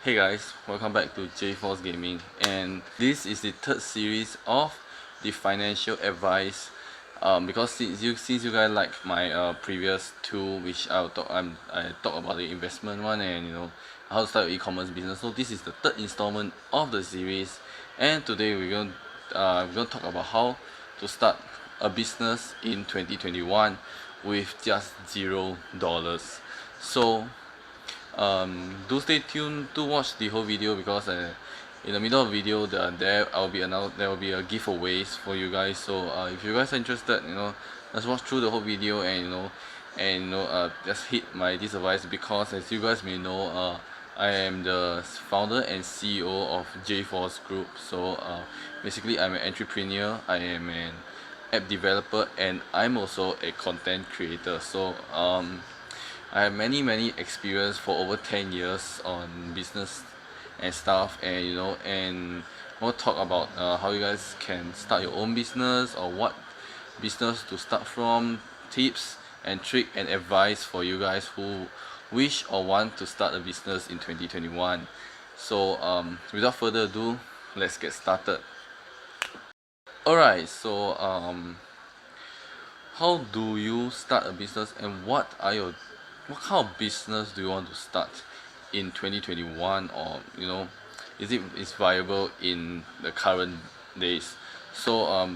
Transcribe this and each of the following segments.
Hey guys, welcome back to J.force Gaming, and this is the third series of the financial advice. Because since you guys like my previous two, which I talk about the investment one and how to start your e-commerce business. So this is the third installment of the series, and today we're gonna talk about how to start a business in 2021 with just $0. So do stay tuned to watch the whole video, because in the middle of the video there will be a giveaways for you guys. So if you guys are interested, let's watch through the whole video, and just hit my this advice, because as you guys may know, I am the founder and CEO of J.force Group. So basically I'm an entrepreneur, I am an app developer, and I'm also a content creator. So I have many experience for over 10 years on business and stuff, and we'll talk about how you guys can start your own business, or what business to start from, tips and trick and advice for you guys who wish or want to start a business in 2021. So without further ado, let's get started. Alright, so how do you start a business, and what kind of business do you want to start in 2021, or is viable in the current days? So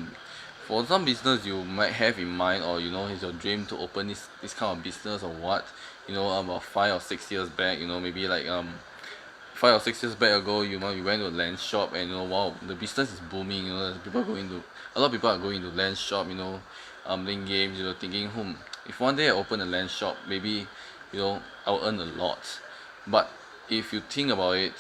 for some business you might have in mind, or it's your dream to open this kind of business, or what, about 5 or 6 years back, maybe like 5 or 6 years back ago, you went to a land shop, and wow, the business is booming. A lot of people are going to land shop, playing games, thinking, if one day I open a land shop, maybe I'll earn a lot. But if you think about it,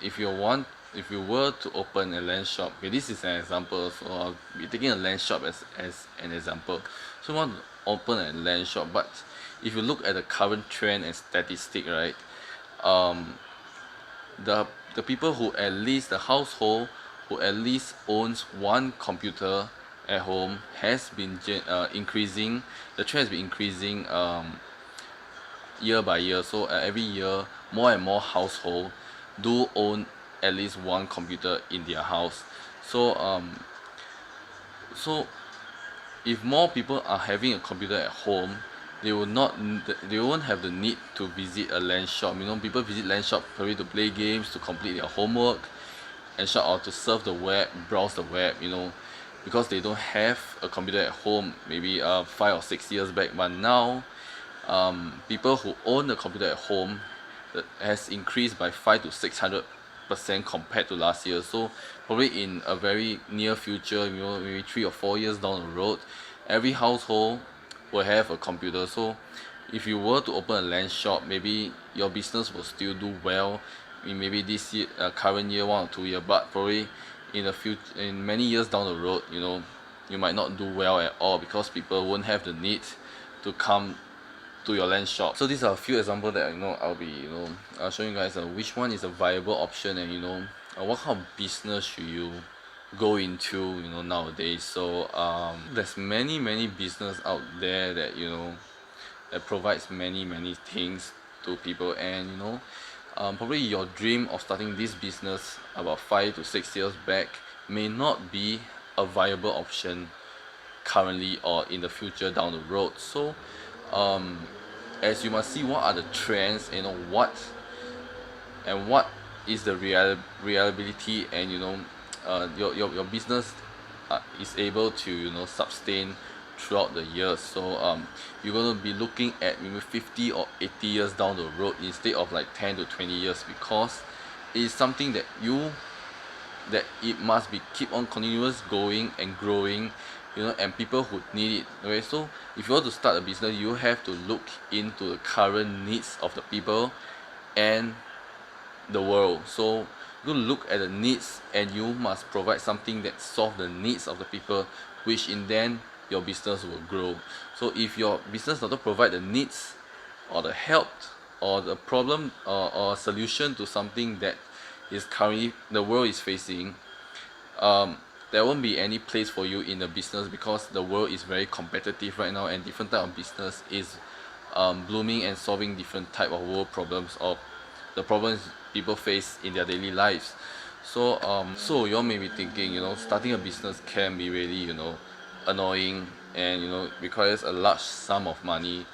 if you were to open a land shop, okay, this is an example, so I'll be taking a land shop as an example. So you want to open a land shop, but if you look at the current trend and statistic, right, the people who at least the household who at least owns one computer at home has been increasing. The trend has been increasing year by year. So every year, more and more household do own at least one computer in their house. So if more people are having a computer at home, they won't have the need to visit a land shop. People visit land shop probably to play games, to complete their homework and shop, or to surf the web, browse the web, because they don't have a computer at home maybe 5 or 6 years back. But now people who own a computer at home has increased by 500 to 600% compared to last year. So probably in a very near future, maybe 3 or 4 years down the road, every household will have a computer. So if you were to open a land shop, maybe your business will still do well in maybe this year, current year, 1 or 2 year, but probably in many years down the road, you might not do well at all, because people won't have the need to come to your land shop. So these are a few examples that I'll be showing you guys which one is a viable option, and what kind of business should you go into nowadays. So there's many business out there that that provides many things to people, and probably your dream of starting this business about 5 to 6 years back may not be a viable option currently or in the future down the road. So as you must see, what are the trends, what is the reliability, and your business is able to sustain throughout the years. So you're going to be looking at maybe 50 or 80 years down the road instead of like 10 to 20 years, because it is something that it must be keep on continuous going and growing, and people who need it. Okay, so if you want to start a business, you have to look into the current needs of the people and the world. So you look at the needs, and you must provide something that solve the needs of the people, which in then your business will grow. So if your business does not provide the needs, or the help, or the problem, or solution to something that is currently the world is facing, there won't be any place for you in the business, because the world is very competitive right now, and different type of business is blooming and solving different type of world problems or the problems people face in their daily lives. So you all may be thinking, starting a business can be really, annoying and requires a large sum of money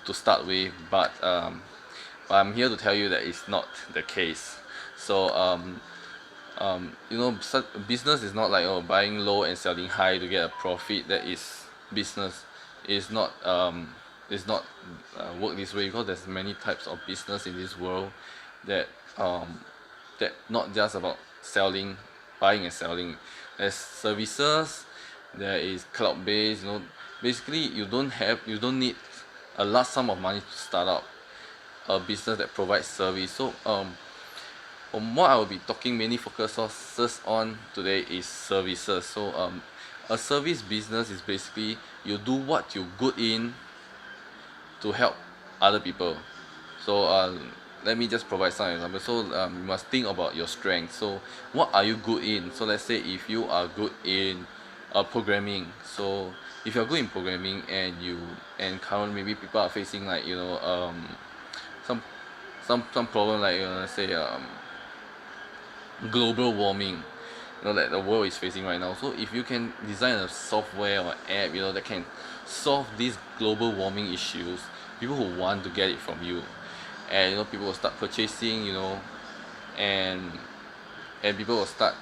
to start with, but I'm here to tell you that it's not the case. So business is not like buying low and selling high to get a profit. That is business. It's not work this way, because there's many types of business in this world that that not just about selling, buying and selling. There's services, there is cloud based. Basically you don't need a large sum of money to start up a business that provides service. So what I will be talking mainly focuses on today is services. So a service business is basically you do what you're good in to help other people. So let me just provide some examples. So you must think about your strengths. So what are you good in? So let's say if you are good in programming. So if you're good in programming and currently maybe people are facing like some problem like let's say global warming, that the world is facing right now. So if you can design a software or app that can solve these global warming issues, people who want to get it from you, and people will start purchasing, and people will start,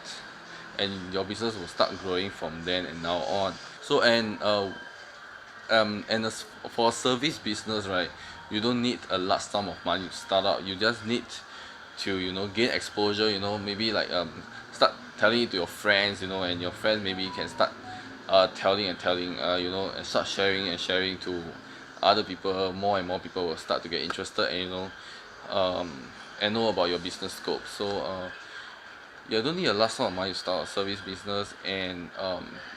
and your business will start growing from then and now on. So for a service business, right, you don't need a large sum of money to start out. You just need to gain exposure, maybe like start telling it to your friends, and your friends maybe can start telling and and start sharing to other people. More and more people will start to get interested and know about your business scope. So you don't need a large sum of money to start a service business, and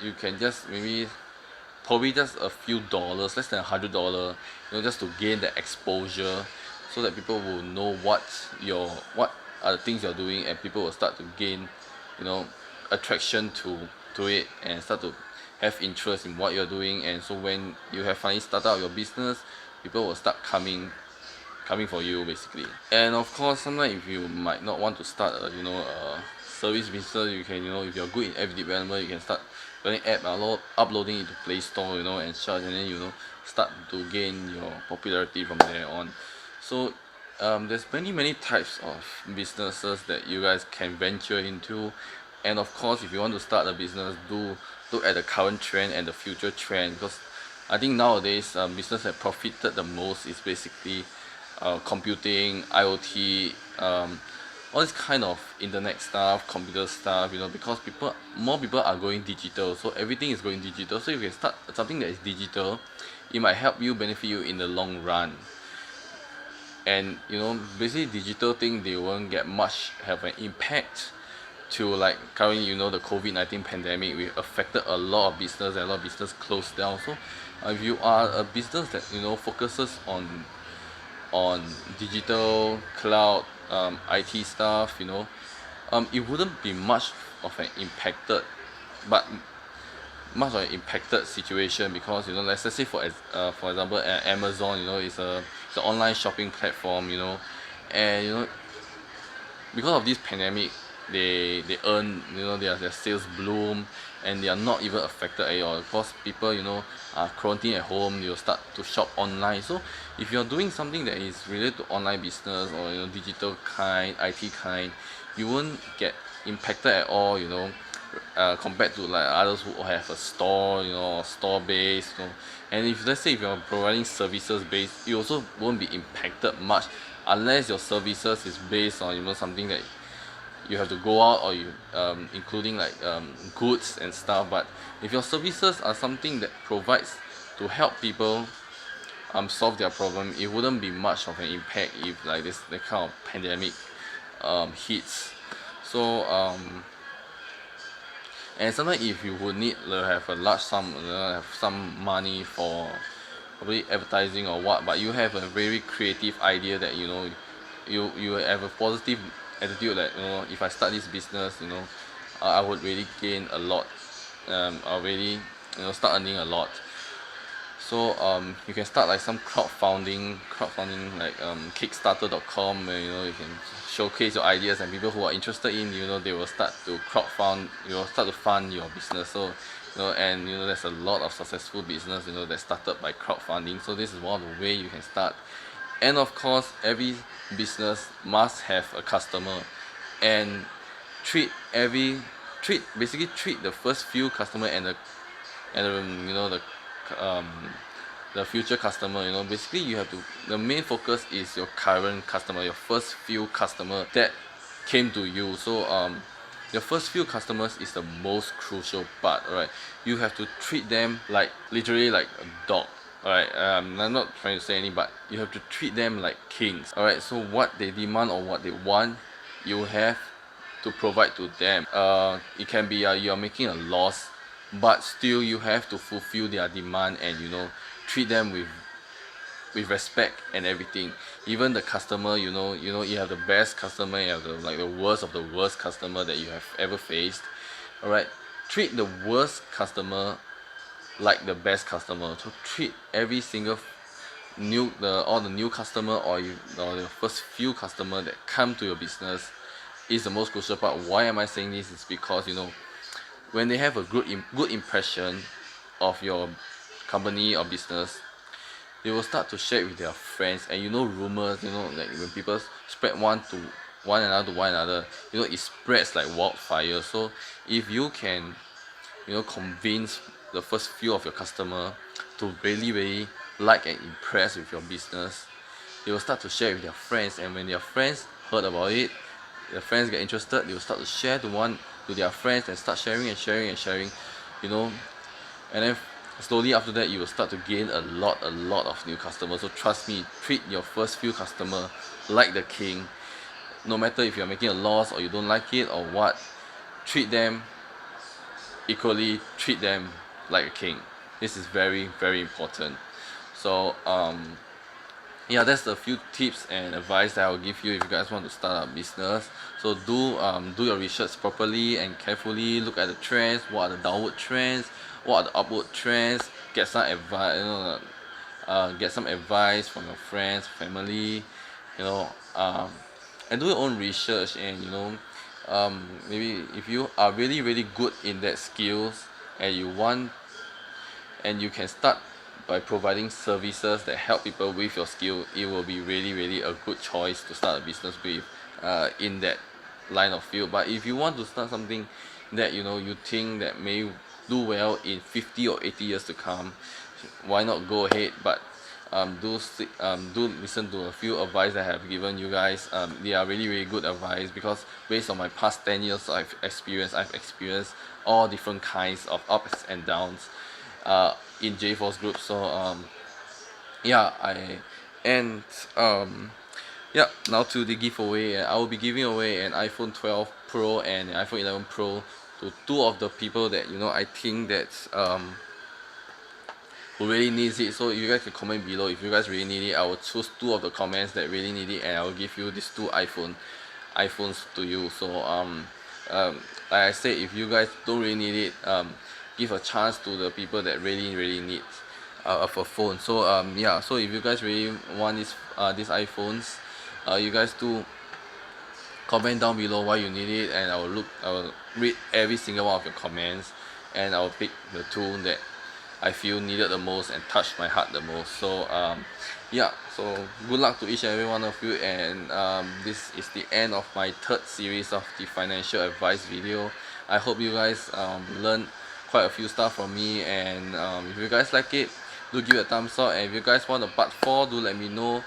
you can just maybe probably just a few dollars, less than $100, just to gain the exposure, so that people will know what are the things you're doing, and people will start to gain attraction to it, and start to have interest in what you're doing. And so when you have finally started out your business, people will start coming for you basically. And of course, sometimes if you might not want to start a service business, you can if you're good in app development, you can start building app, uploading it to Play Store, and such, and then start to gain your popularity from there on. So there's many types of businesses that you guys can venture into. And of course, if you want to start a business, do look at the current trend and the future trend, because I think nowadays business that profited the most is basically computing, IoT, all this kind of internet stuff, computer stuff, because more people are going digital, so everything is going digital. So if you can start something that is digital, it might help you, benefit you in the long run. And basically digital thing, they won't get much have an impact to, like currently the COVID-19 pandemic, we affected a lot of business, and a lot of business closed down. So if you are a business that focuses on digital, cloud, IT stuff, it wouldn't be much of an impacted situation, because let's say for example Amazon, it's an online shopping platform, and because of this pandemic, they earn, their sales bloom, and they are not even affected at all, because people are quarantined at home. You'll start to shop online. So if you're doing something that is related to online business, or digital kind, IT kind, you won't get impacted at all, compared to like others who have a store, or store based. And if let's say if you're providing services based, you also won't be impacted much, unless your services is based on something that you have to go out, or including like goods and stuff. But if your services are something that provides to help people solve their problem, it wouldn't be much of an impact if like this kind of pandemic hits. So and sometimes if you would need to have a large sum, have some money for probably advertising or what, but you have a very creative idea that you have a positive attitude that if I start this business, I would really gain a lot, I'll really start earning a lot. So you can start like some crowdfunding like Kickstarter.com, where you can showcase your ideas, and people who are interested in, they will start to crowdfund, start to fund your business. So and there's a lot of successful business that started by crowdfunding. So this is one of the way you can start. And of course, every business must have a customer, and basically treat the first few customer and um, the future customer. Basically you have to, the main focus is your current customer, your first few customer that came to you. So your first few customers is the most crucial part. Alright, you have to treat them like, literally like a dog. Alright, I'm not trying to say any, but you have to treat them like kings. Alright, so what they demand or what they want, you have to provide to them. It can be you're making a loss, but still you have to fulfill their demand, and treat them with respect and everything. Even the customer, you have the best customer, you have the worst of the worst customer that you have ever faced. Alright, treat the worst customer like the best customer. So treat every single all the new customer, or the first few customer that come to your business is the most crucial part. Why am I saying this? Is because when they have a good impression of your company or business, they will start to share it with their friends. And rumors, like when people spread one another, it spreads like wildfire. So if you can convince the first few of your customer to really like and impress with your business, they will start to share it with their friends. And when their friends heard about it, their friends get interested, they will start to share to their friends, and start sharing, and then slowly after that you will start to gain a lot of new customers. So trust me, treat your first few customer like the king. No matter if you're making a loss, or you don't like it, or what, treat them equally, treat them like a king. This is very important. So yeah, that's a few tips and advice that I will give you if you guys want to start a business. So do your research properly and carefully. Look at the trends. What are the downward trends? What are the upward trends? Get some advice. Get some advice from your friends, family. And do your own research. And maybe if you are really good in that skills, and you can start by providing services that help people with your skill, it will be really a good choice to start a business with in that line of field. But if you want to start something that you think that may do well in 50 or 80 years to come, why not go ahead? But do listen to a few advice that I have given you guys. They are really good advice, because based on my past 10 years I've experienced all different kinds of ups and downs in J.force group. So yeah, now to the giveaway. I will be giving away an iPhone 12 Pro and an iPhone 11 Pro to two of the people that I think that who really needs it. So you guys can comment below if you guys really need it. I will choose two of the comments that really need it, and I will give you these two iPhones to you. So like I said, if you guys don't really need it, give a chance to the people that really need a phone. So yeah, so if you guys really want these iPhones, you guys do comment down below why you need it, and I will read every single one of your comments, and I will pick the two that I feel needed the most and touched my heart the most. So yeah, so good luck to each and every one of you. And this is the end of my third series of the financial advice video. I hope you guys learned quite a few stuff from me, and if you guys like it, do give it a thumbs up. And if you guys want a part 4, do let me know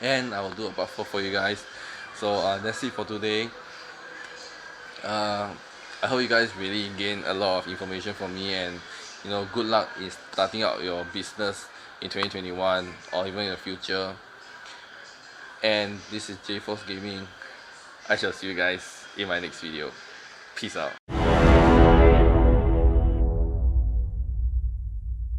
and I will do a part 4 for you guys. So that's it for today. I hope you guys really gain a lot of information from me, and good luck in starting out your business in 2021 or even in the future. And this is J.force Gaming. I shall see you guys in my next video. Peace out.